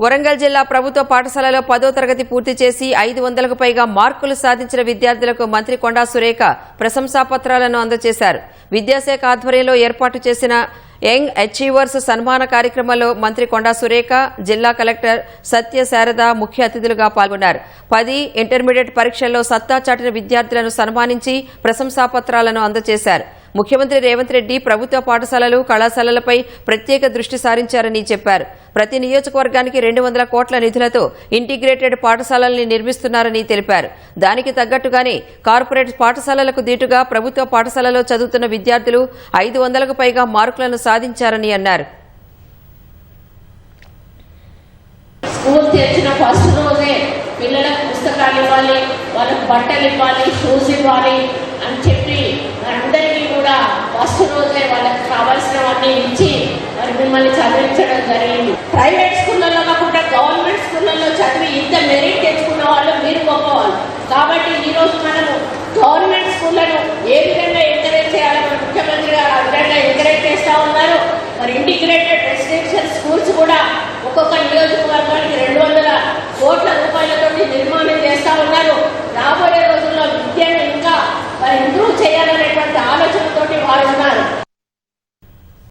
వరంగల్ జిల్లా ప్రభుత్వ పాఠశాలలో 10వ తరగతి పూర్తి చేసి 500కు పైగా మార్కులు సాధించిన విద్యార్థులకు మంత్రి కొండా సురేఖ ప్రశంసాపత్రాలను అందజేశారు. విద్యాశాఖ ఆధ్వర్యంలో ఏర్పాటు చేసిన యంగ్ అచీవర్స్ సన్మాన కార్యక్రమంలో మంత్రి కొండా సురేఖ, జిల్లా కలెక్టర్ సత్య శారద ముఖ్య అతిథులుగా పాల్గొన్నారు. 10 ఇంటర్మీడియట్ పరీక్షల్లో సత్తా చాటిన విద్యార్థులను సన్మానించి ప్రశంసాపత్రాలను అందజేశారు. ముఖ్యమంత్రి రేవంత్ రెడ్డి ప్రభుత్వ పాఠశాలలు, కళాశాలలపై ప్రత్యేక దృష్టి సారించారని చెప్పారు. ప్రతి నియోజకవర్గానికి 200 కోట్ల నిధులతో ఇంటిగ్రేటెడ్ పాఠశాలల్ని నిర్మిస్తున్నారని తెలిపారు. దానికి తగ్గట్టుగానే కార్పొరేట్ పాఠశాలలకు దీటుగా ప్రభుత్వ పాఠశాలలో చదువుతున్న విద్యార్థులు 500కు పైగా మార్కులను సాధించారని అన్నారు. స్కూల్ తెరిచిన ఫస్ట్ రోజే పిల్లలకు పుస్తకాలు ఇవ్వాలి, వాళ్ళకు బట్టలు ఇవ్వాలి, షూస్ ఇవ్వాలి అని చెప్పి అందరికీ కూడా ఫస్ట్ రోజే వాళ్ళకి కావాల్సినవన్నీ ఇచ్చి మరి మిమ్మల్ని చదివించడం జరిగింది. ప్రైవేట్ స్కూళ్ళలో కాకుండా గవర్నమెంట్ స్కూళ్ళలో చదివి ఇంత మెరిట్ తెచ్చుకున్న వాళ్ళు మీరు గొప్పవాళ్ళు. కాబట్టి ఈరోజు మనము గవర్నమెంట్ స్కూళ్లను ఏ విధంగా ఎంకరేజ్ చేయాలని ముఖ్యమంత్రి గారు ఆ విధంగా ఎంకరేజ్ చేస్తూ ఉన్నారు. మరి ఇంటిగ్రేటెడ్ రెసిడెన్షియల్ స్కూల్స్ కూడా ఒక్కొక్క నియోజకవర్గానికి 200 కోట్ల రూపాయలతో నిర్మాణం చేస్తూ ఉన్నారు.